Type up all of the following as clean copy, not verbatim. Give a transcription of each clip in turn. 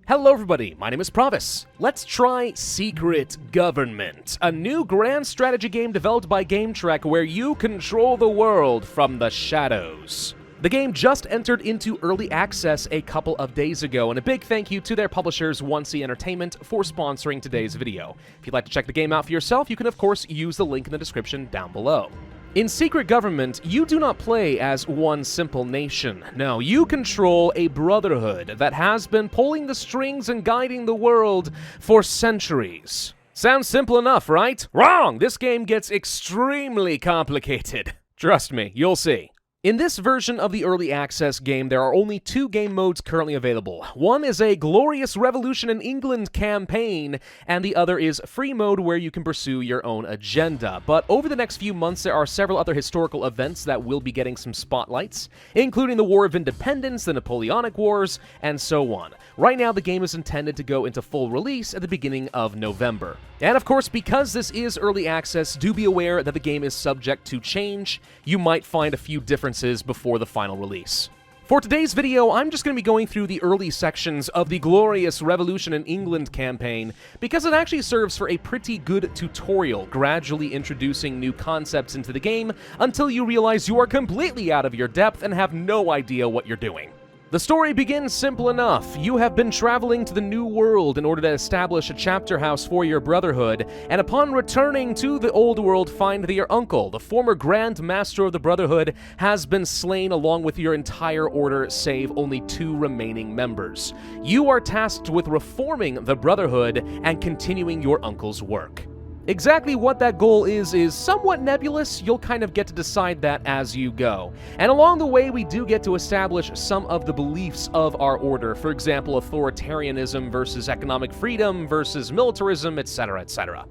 Hello everybody, my name is Pravus. Let's try Secret Government, a new grand strategy game developed by GameTrek where you control the world from the shadows. The game just entered into early access a couple of days ago, and a big thank you to their publishers, 1C Entertainment, for sponsoring today's video. If you'd like to check the game out for yourself, you can of course use the link in the description down below. In Secret Government, you do not play as one simple nation. No, you control a brotherhood that has been pulling the strings and guiding the world for centuries. Sounds simple enough, right? Wrong! This game gets extremely complicated. Trust me, you'll see. In this version of the early access game, there are only two game modes currently available. One is a Glorious Revolution in England campaign, and the other is free mode where you can pursue your own agenda. But over the next few months, there are several other historical events that will be getting some spotlights, including the War of Independence, the Napoleonic Wars, and so on. Right now, the game is intended to go into full release at the beginning of November. And of course, because this is early access, do be aware that the game is subject to change. You might find a few differences before the final release. For today's video, I'm just going to be going through the early sections of the Glorious Revolution in England campaign, because it actually serves for a pretty good tutorial, gradually introducing new concepts into the game until you realize you are completely out of your depth and have no idea what you're doing. The story begins simple enough. You have been traveling to the New World in order to establish a chapter house for your Brotherhood, and upon returning to the Old World, find that your uncle, the former Grand Master of the Brotherhood, has been slain along with your entire order, save only 2 remaining members. You are tasked with reforming the Brotherhood and continuing your uncle's work. Exactly what that goal is somewhat nebulous. You'll kind of get to decide that as you go. And along the way, we do get to establish some of the beliefs of our order. For example, authoritarianism versus economic freedom versus militarism, etc., etc.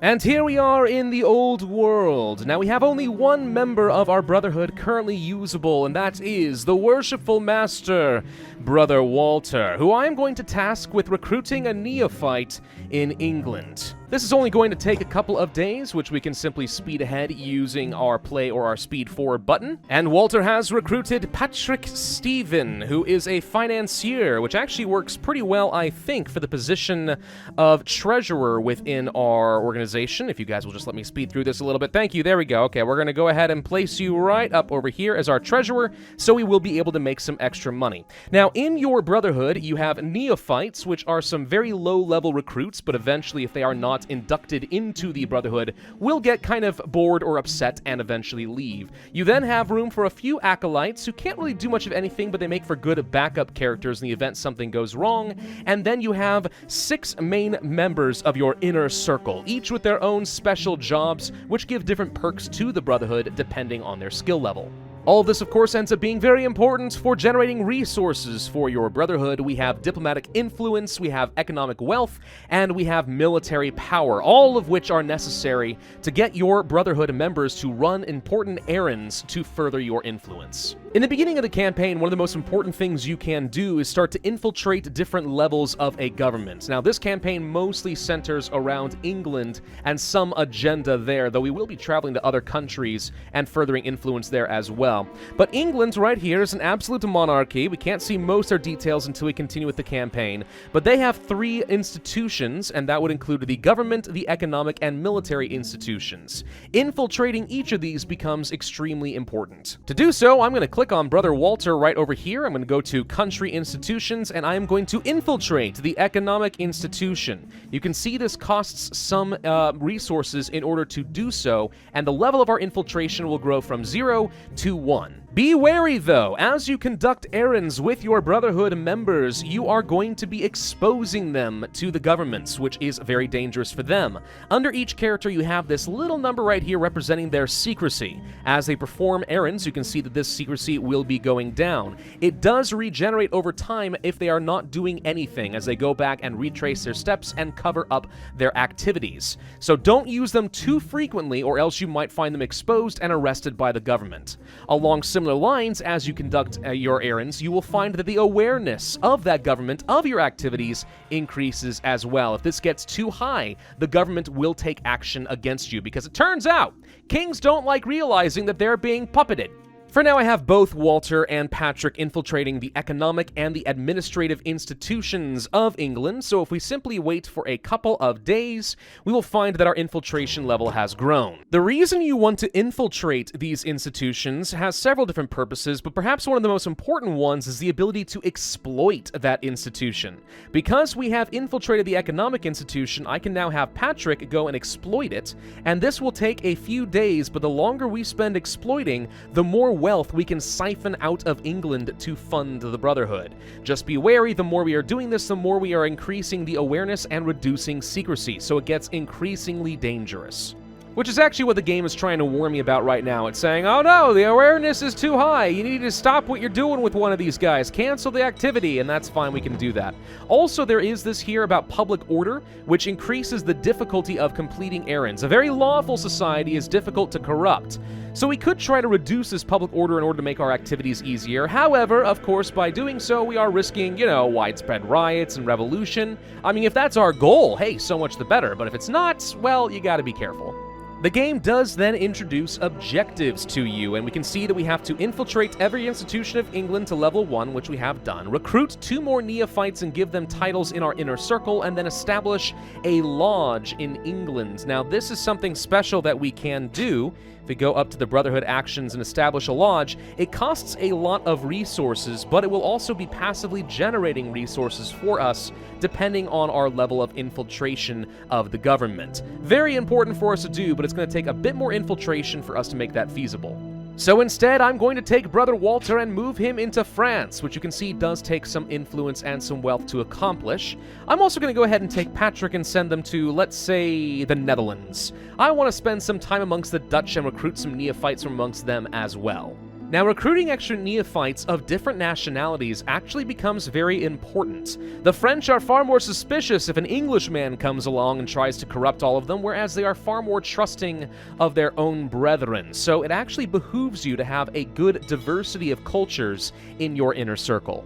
And here we are in the Old World. Now, we have only one member of our Brotherhood currently usable, and that is the Worshipful Master, Brother Walter, who I am going to task with recruiting a neophyte in England. This is only going to take a couple of days, which we can simply speed ahead using our play or our speed forward button. And Walter has recruited Patrick Stephen, who is a financier, which actually works pretty well, I think, for the position of treasurer within our organization. If you guys will just let me speed through this a little bit. Thank you, there we go. Okay, we're going to go ahead and place you right up over here as our treasurer, so we will be able to make some extra money. Now, in your Brotherhood, you have neophytes, which are some very low-level recruits, but eventually, if they are not inducted into the Brotherhood, will get kind of bored or upset and eventually leave. You then have room for a few acolytes who can't really do much of anything, but they make for good backup characters in the event something goes wrong. And then you have 6 main members of your inner circle, each with their own special jobs, which give different perks to the Brotherhood depending on their skill level. All of this, of course, ends up being very important for generating resources for your Brotherhood. We have diplomatic influence, we have economic wealth, and we have military power, all of which are necessary to get your Brotherhood members to run important errands to further your influence. In the beginning of the campaign, one of the most important things you can do is start to infiltrate different levels of a government. Now, this campaign mostly centers around England and some agenda there, though we will be traveling to other countries and furthering influence there as well. But England right here is an absolute monarchy. We can't see most of their details until we continue with the campaign, but they have 3 institutions, and that would include the government, the economic, and military institutions. Infiltrating each of these becomes extremely important. To do so, I'm going to click on Brother Walter right over here. I'm going to go to Country Institutions, and I'm going to infiltrate the economic institution. You can see this costs some resources in order to do so, and the level of our infiltration will grow from 0 to 1. Be wary, though. As you conduct errands with your Brotherhood members, you are going to be exposing them to the governments, which is very dangerous for them. Under each character, you have this little number right here representing their secrecy. As they perform errands, you can see that this secrecy will be going down. It does regenerate over time if they are not doing anything, as they go back and retrace their steps and cover up their activities. So don't use them too frequently, or else you might find them exposed and arrested by the government. Along similar lines, as you conduct your errands, you will find that the awareness of that government, of your activities, increases as well. If this gets too high, the government will take action against you, because it turns out kings don't like realizing that they're being puppeted. For now, I have both Walter and Patrick infiltrating the economic and the administrative institutions of England, so if we simply wait for a couple of days, we will find that our infiltration level has grown. The reason you want to infiltrate these institutions has several different purposes, but perhaps one of the most important ones is the ability to exploit that institution. Because we have infiltrated the economic institution, I can now have Patrick go and exploit it, and this will take a few days, but the longer we spend exploiting, the more wealth we can siphon out of England to fund the Brotherhood. Just be wary, the more we are doing this, the more we are increasing the awareness and reducing secrecy, so it gets increasingly dangerous. Which is actually what the game is trying to warn me about right now. It's saying, oh no, the awareness is too high. You need to stop what you're doing with one of these guys. Cancel the activity, and that's fine, we can do that. Also, there is this here about public order, which increases the difficulty of completing errands. A very lawful society is difficult to corrupt. So we could try to reduce this public order in order to make our activities easier. However, of course, by doing so, we are risking, widespread riots and revolution. I mean, if that's our goal, hey, so much the better. But if it's not, well, you gotta be careful. The game does then introduce objectives to you, and we can see that we have to infiltrate every institution of England to level 1, which we have done, recruit 2 more neophytes and give them titles in our inner circle, and then establish a lodge in England. Now, this is something special that we can do. If we go up to the Brotherhood actions and establish a lodge, it costs a lot of resources, but it will also be passively generating resources for us depending on our level of infiltration of the government. Very important for us to do, but it's going to take a bit more infiltration for us to make that feasible. So instead, I'm going to take Brother Walter and move him into France, which you can see does take some influence and some wealth to accomplish. I'm also going to go ahead and take Patrick and send them to, let's say, the Netherlands. I want to spend some time amongst the Dutch and recruit some neophytes from amongst them as well. Now, recruiting extra neophytes of different nationalities actually becomes very important. The French are far more suspicious if an Englishman comes along and tries to corrupt all of them, whereas they are far more trusting of their own brethren. So it actually behooves you to have a good diversity of cultures in your inner circle.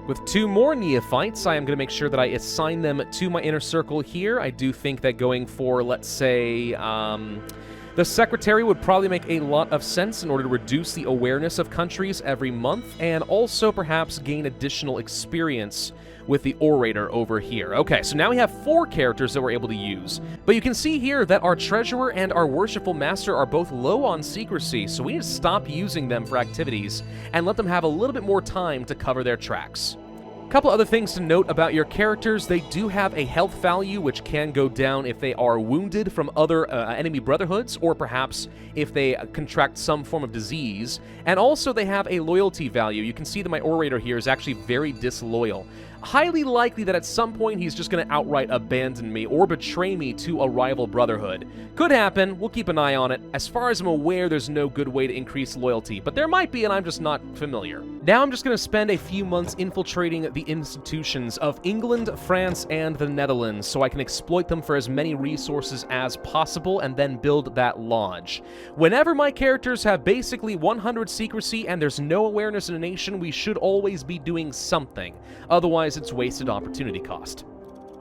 With 2 more neophytes, I am going to make sure that I assign them to my inner circle here. I do think that going for, let's say, the secretary would probably make a lot of sense in order to reduce the awareness of countries every month, and also perhaps gain additional experience with the orator over here. Okay, so now we have 4 characters that we're able to use. But you can see here that our treasurer and our worshipful master are both low on secrecy, so we need to stop using them for activities and let them have a little bit more time to cover their tracks. Couple other things to note about your characters. They do have a health value, which can go down if they are wounded from other enemy brotherhoods, or perhaps if they contract some form of disease. And also they have a loyalty value. You can see that my orator here is actually very disloyal. Highly likely that at some point he's just going to outright abandon me or betray me to a rival brotherhood. Could happen, we'll keep an eye on it. As far as I'm aware, there's no good way to increase loyalty, but there might be, and I'm just not familiar. Now I'm just going to spend a few months infiltrating the institutions of England, France, and the Netherlands, so I can exploit them for as many resources as possible and then build that lodge. Whenever my characters have basically 100 secrecy and there's no awareness in a nation, we should always be doing something. Otherwise, it's wasted opportunity cost.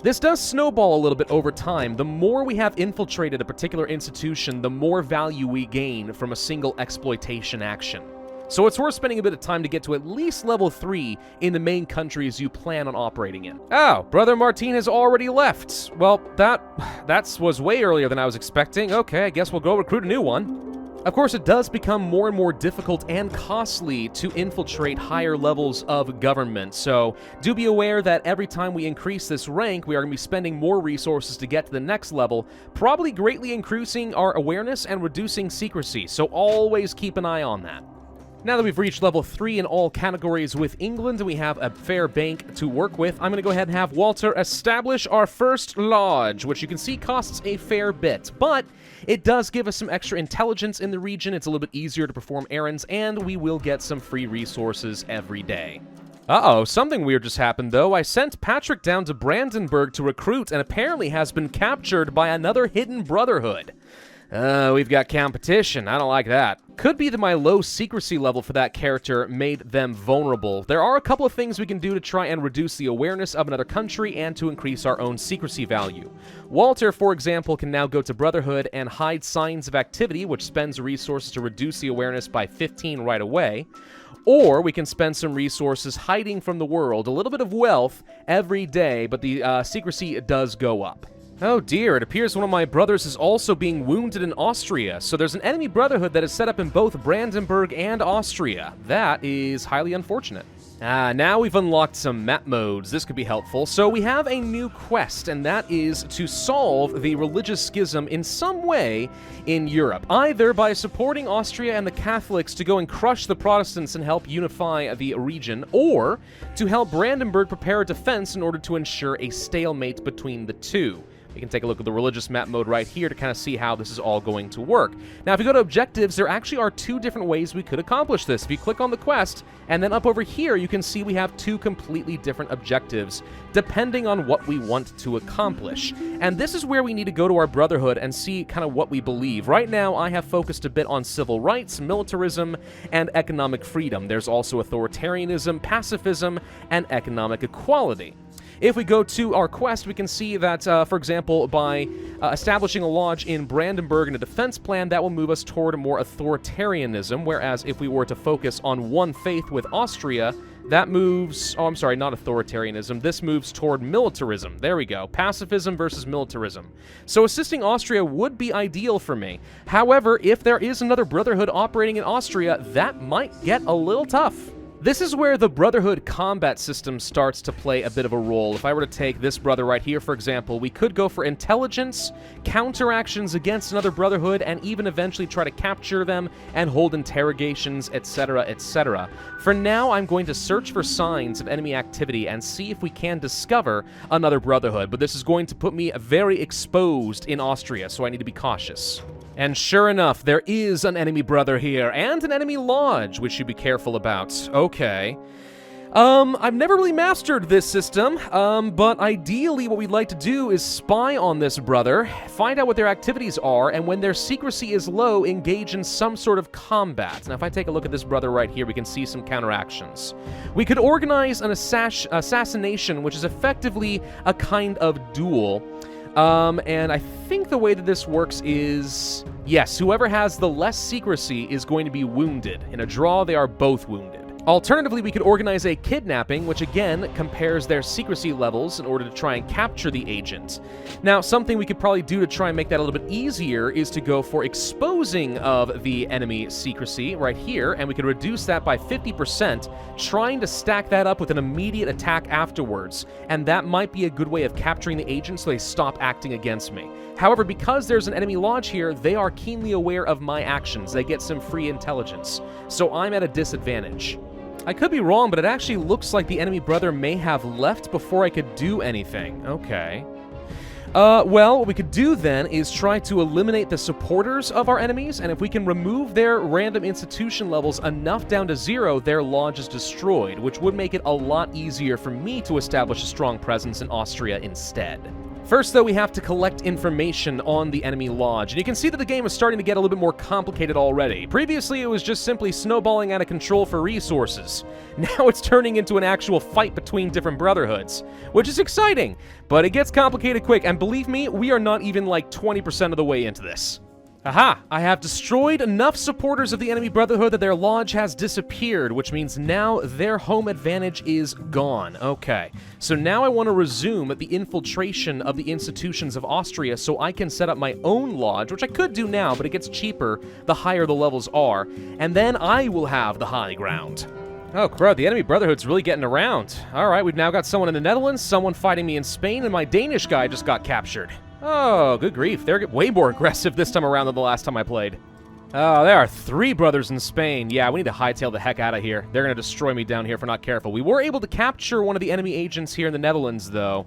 This does snowball a little bit over time. The more we have infiltrated a particular institution, the more value we gain from a single exploitation action. So it's worth spending a bit of time to get to at least level 3 in the main countries you plan on operating in. Oh, Brother Martin has already left. Well, that was way earlier than I was expecting. Okay, I guess we'll go recruit a new one. Of course, it does become more and more difficult and costly to infiltrate higher levels of government, so do be aware that every time we increase this rank, we are going to be spending more resources to get to the next level, probably greatly increasing our awareness and reducing secrecy, so always keep an eye on that. Now that we've reached level 3 in all categories with England and we have a fair bank to work with, I'm going to go ahead and have Walter establish our first lodge, which you can see costs a fair bit, but it does give us some extra intelligence in the region. It's a little bit easier to perform errands, and we will get some free resources every day. Uh-oh, something weird just happened, though. I sent Patrick down to Brandenburg to recruit and apparently has been captured by another hidden brotherhood. We've got competition. I don't like that. Could be that my low secrecy level for that character made them vulnerable. There are a couple of things we can do to try and reduce the awareness of another country and to increase our own secrecy value. Walter, for example, can now go to Brotherhood and hide signs of activity, which spends resources to reduce the awareness by 15 right away. Or we can spend some resources hiding from the world, a little bit of wealth every day, but the secrecy does go up. Oh dear, it appears one of my brothers is also being wounded in Austria, so there's an enemy brotherhood that is set up in both Brandenburg and Austria. That is highly unfortunate. Now we've unlocked some map modes. This could be helpful. So we have a new quest, and that is to solve the religious schism in some way in Europe, either by supporting Austria and the Catholics to go and crush the Protestants and help unify the region, or to help Brandenburg prepare a defense in order to ensure a stalemate between the two. We can take a look at the religious map mode right here to kind of see how this is all going to work. Now, if you go to objectives, there actually are two different ways we could accomplish this. If you click on the quest, and then up over here, you can see we have two completely different objectives, depending on what we want to accomplish. And this is where we need to go to our Brotherhood and see kind of what we believe. Right now, I have focused a bit on civil rights, militarism, and economic freedom. There's also authoritarianism, pacifism, and economic equality. If we go to our quest, we can see that, for example, by establishing a lodge in Brandenburg and a defense plan, that will move us toward more authoritarianism, whereas if we were to focus on one faith with Austria, that moves... Oh, I'm sorry, not authoritarianism. This moves toward militarism. There we go. Pacifism versus militarism. So assisting Austria would be ideal for me. However, if there is another Brotherhood operating in Austria, that might get a little tough. This is where the Brotherhood combat system starts to play a bit of a role. If I were to take this brother right here, for example, we could go for intelligence, counteractions against another Brotherhood, and even eventually try to capture them and hold interrogations, etc., etc. For now, I'm going to search for signs of enemy activity and see if we can discover another Brotherhood, but this is going to put me very exposed in Austria, so I need to be cautious. And sure enough, there is an enemy brother here, and an enemy lodge, which you'd be careful about. Okay. I've never really mastered this system, but ideally what we'd like to do is spy on this brother, find out what their activities are, and when their secrecy is low, engage in some sort of combat. Now, if I take a look at this brother right here, we can see some counteractions. We could organize an assassination, which is effectively a kind of duel. And I think the way that this works is, yes, whoever has the less secrecy is going to be wounded. In a draw, they are both wounded. Alternatively, we could organize a kidnapping, which again compares their secrecy levels in order to try and capture the agent. Now, something we could probably do to try and make that a little bit easier is to go for exposing of the enemy secrecy right here, and we could reduce that by 50%, trying to stack that up with an immediate attack afterwards. And that might be a good way of capturing the agent so they stop acting against me. However, because there's an enemy lodge here, they are keenly aware of my actions. They get some free intelligence. So I'm at a disadvantage. I could be wrong, but it actually looks like the enemy brother may have left before I could do anything. Okay. Well, what we could do then is try to eliminate the supporters of our enemies, and if we can remove their random institution levels enough down to 0, their lodge is destroyed, which would make it a lot easier for me to establish a strong presence in Austria instead. First, though, we have to collect information on the enemy lodge, and you can see that the game is starting to get a little bit more complicated already. Previously, it was just simply snowballing out of control for resources. Now it's turning into an actual fight between different brotherhoods, which is exciting, but it gets complicated quick, and believe me, we are not even like 20% of the way into this. Aha! I have destroyed enough supporters of the enemy brotherhood that their lodge has disappeared, which means now their home advantage is gone. Okay, so now I want to resume the infiltration of the institutions of Austria so I can set up my own lodge, which I could do now, but it gets cheaper the higher the levels are, and then I will have the high ground. Oh, crud, the enemy brotherhood's really getting around. Alright, we've now got someone in the Netherlands, someone fighting me in Spain, and my Danish guy just got captured. Oh, good grief. They're way more aggressive this time around than the last time I played. Oh, there are 3 brothers in Spain. Yeah, we need to hightail the heck out of here. They're going to destroy me down here if we're not careful. We were able to capture one of the enemy agents here in the Netherlands, though.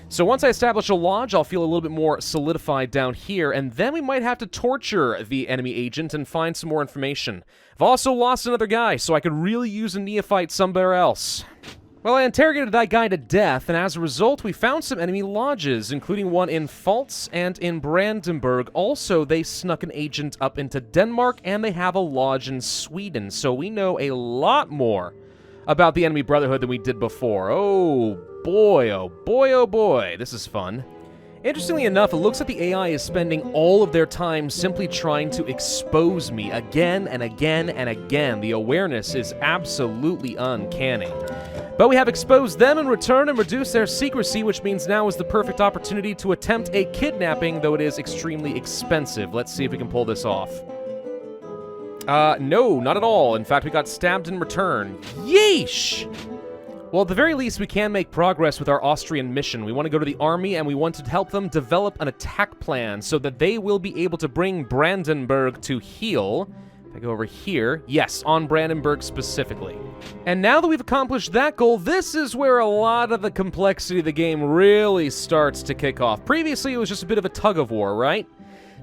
So once I establish a lodge, I'll feel a little bit more solidified down here, and then we might have to torture the enemy agent and find some more information. I've also lost another guy, so I could really use a neophyte somewhere else. Well, I interrogated that guy to death, and as a result, we found some enemy lodges, including one in Pfalz and in Brandenburg. Also, they snuck an agent up into Denmark, and they have a lodge in Sweden, so we know a lot more about the enemy Brotherhood than we did before. Oh boy, oh boy, oh boy, this is fun. Interestingly enough, it looks like the AI is spending all of their time simply trying to expose me again and again and again. The awareness is absolutely uncanny. But we have exposed them in return and reduced their secrecy, which means now is the perfect opportunity to attempt a kidnapping, though it is extremely expensive. Let's see if we can pull this off. No, not at all. In fact, we got stabbed in return. Yeesh! Well, at the very least, we can make progress with our Austrian mission. We want to go to the army, and we want to help them develop an attack plan so that they will be able to bring Brandenburg to heel. If I go over here, yes, on Brandenburg specifically. And now that we've accomplished that goal, this is where a lot of the complexity of the game really starts to kick off. Previously, it was just a bit of a tug-of-war, right?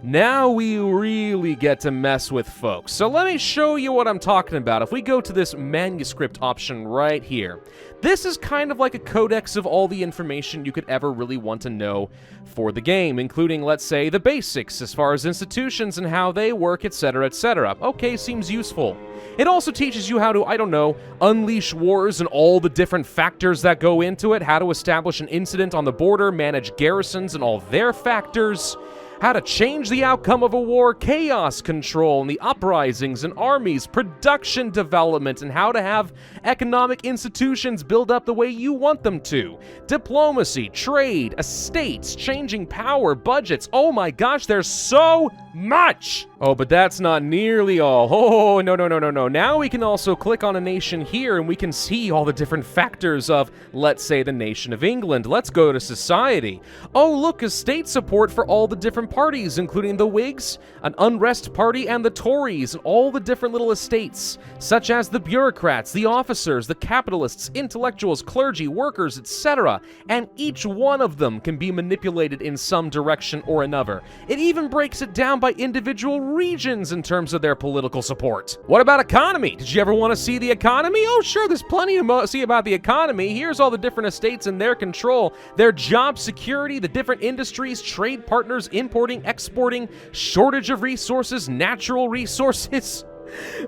Now we really get to mess with folks. So let me show you what I'm talking about. If we go to this manuscript option right here, this is kind of like a codex of all the information you could ever really want to know for the game, including, let's say, the basics as far as institutions and how they work, etc., etc. Okay, seems useful. It also teaches you how to, I don't know, unleash wars and all the different factors that go into it, how to establish an incident on the border, manage garrisons and all their factors, how to change the outcome of a war, chaos control, and the uprisings and armies, production development, and how to have economic institutions build up the way you want them to. Diplomacy, trade, estates, changing power, budgets. Oh my gosh, there's so much! Oh, but that's not nearly all. Oh, no, no, no, no, no. Now we can also click on a nation here, and we can see all the different factors of, let's say, the nation of England. Let's go to society. Oh, look, estate support for all the different parties, including the Whigs, an unrest party, and the Tories, and all the different little estates, such as the bureaucrats, the officers, the capitalists, intellectuals, clergy, workers, etc. And each one of them can be manipulated in some direction or another. It even breaks it down by individual regions in terms of their political support. What about economy? Did you ever want to see the economy? Oh, sure, there's plenty to see about the economy. Here's all the different estates in their control, their job security, the different industries, trade partners, importing, exporting, shortage of resources, natural resources.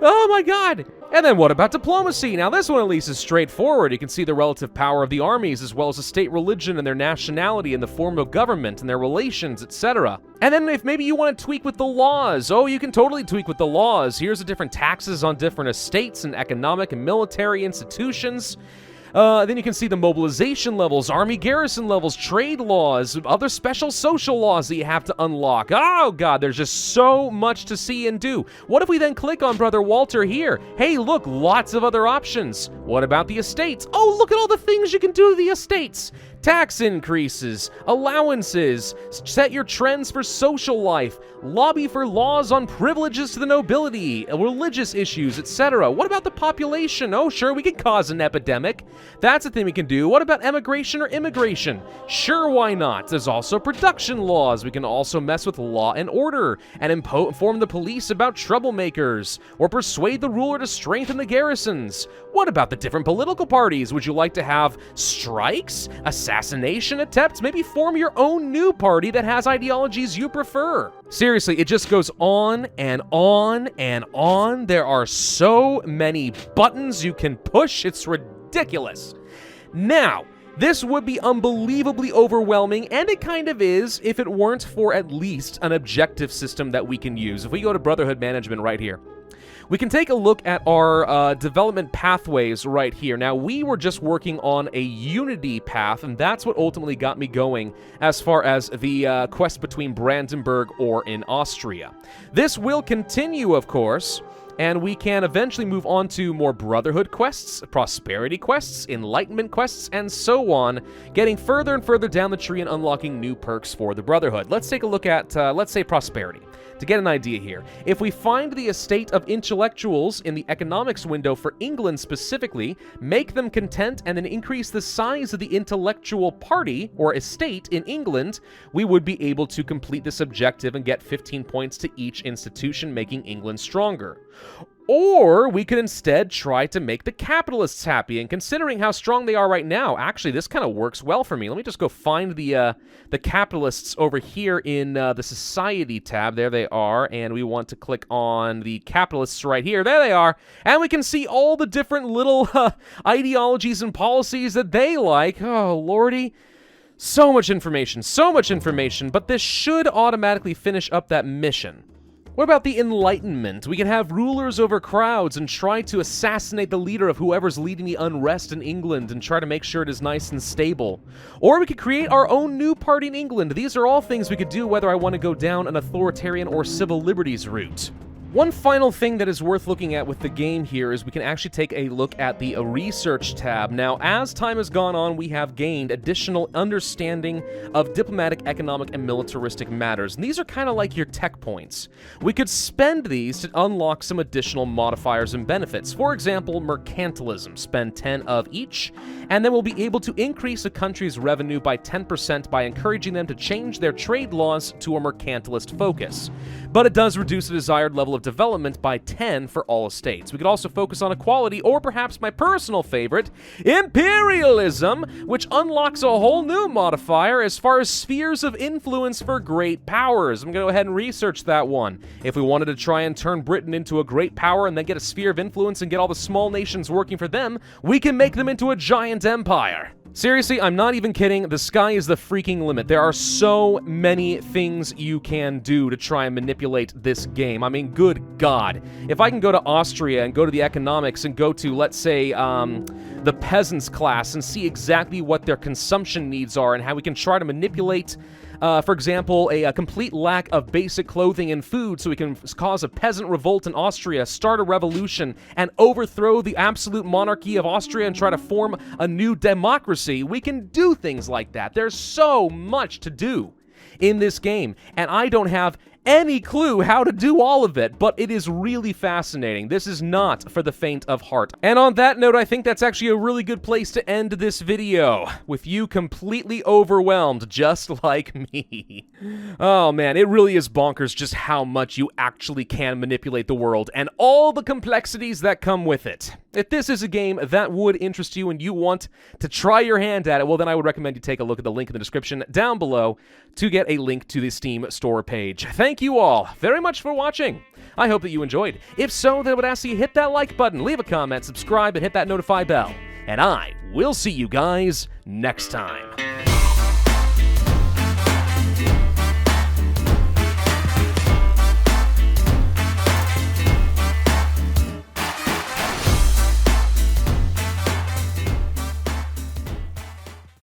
Oh my god! And then what about diplomacy? Now this one at least is straightforward. You can see the relative power of the armies as well as the state religion and their nationality and the form of government and their relations, etc. And then if maybe you want to tweak with the laws, oh, you can totally tweak with the laws. Here's the different taxes on different estates and economic and military institutions. Then you can see the mobilization levels, army garrison levels, trade laws, other special social laws that you have to unlock. Oh god, there's just so much to see and do. What if we then click on Brother Walter here? Hey, look, lots of other options. What about the estates? Oh, look at all the things you can do to the estates. Tax increases, allowances, set your trends for social life, lobby for laws on privileges to the nobility, religious issues, etc. What about the population? Oh, sure, we can cause an epidemic. That's a thing we can do. What about emigration or immigration? Sure, why not? There's also production laws. We can also mess with law and order and inform the police about troublemakers or persuade the ruler to strengthen the garrisons. What about the different political parties? Would you like to have strikes, assassination attempts, maybe form your own new party that has ideologies you prefer? Seriously, it just goes on and on and on. There are so many buttons you can push, it's ridiculous. Now, this would be unbelievably overwhelming, and it kind of is if it weren't for at least an objective system that we can use. If we go to Brotherhood Management right here, we can take a look at our development pathways right here. Now, we were just working on a unity path, and that's what ultimately got me going as far as the quest between Brandenburg or in Austria. This will continue, of course, and we can eventually move on to more Brotherhood quests, prosperity quests, enlightenment quests, and so on, getting further and further down the tree and unlocking new perks for the Brotherhood. Let's take a look at, let's say, prosperity. To get an idea here, if we find the estate of intellectuals in the economics window for England specifically, make them content, and then increase the size of the intellectual party or estate in England, we would be able to complete this objective and get 15 points to each institution, making England stronger. Or we could instead try to make the capitalists happy, and considering how strong they are right now, actually, this kind of works well for me. Let me just go find the capitalists over here in the Society tab. There they are, and we want to click on the capitalists right here. There they are, and we can see all the different little ideologies and policies that they like. Oh, lordy. So much information, but this should automatically finish up that mission. What about the Enlightenment? We can have rulers over crowds and try to assassinate the leader of whoever's leading the unrest in England and try to make sure it is nice and stable. Or we could create our own new party in England. These are all things we could do whether I want to go down an authoritarian or civil liberties route. One final thing that is worth looking at with the game here is we can actually take a look at the research tab. Now, as time has gone on, we have gained additional understanding of diplomatic, economic, and militaristic matters. And these are kind of like your tech points. We could spend these to unlock some additional modifiers and benefits. For example, mercantilism. Spend 10 of each, and then we'll be able to increase a country's revenue by 10% by encouraging them to change their trade laws to a mercantilist focus. But it does reduce the desired level of development by 10 for all estates. We could also focus on equality, or perhaps my personal favorite, imperialism, which unlocks a whole new modifier as far as spheres of influence for great powers. I'm going to go ahead and research that one. If we wanted to try and turn Britain into a great power and then get a sphere of influence and get all the small nations working for them, we can make them into a giant empire. Seriously, I'm not even kidding. The sky is the freaking limit. There are so many things you can do to try and manipulate this game. I mean, good God. If I can go to Austria and go to the economics and go to, let's say, the peasants class and see exactly what their consumption needs are and how we can try to manipulate, for example, a complete lack of basic clothing and food so we can cause a peasant revolt in Austria, start a revolution, and overthrow the absolute monarchy of Austria and try to form a new democracy. We can do things like that. There's so much to do in this game, and I don't have any clue how to do all of it, but it is really fascinating. This is not for the faint of heart. And on that note, I think that's actually a really good place to end this video, with you completely overwhelmed, just like me. Oh man, it really is bonkers just how much you actually can manipulate the world, and all the complexities that come with it. If this is a game that would interest you and you want to try your hand at it, well then I would recommend you take a look at the link in the description down below to get a link to the Steam store page. Thank you all very much for watching. I hope that you enjoyed. If so, then I would ask you to hit that like button, leave a comment, subscribe, and hit that notify bell. And I will see you guys next time.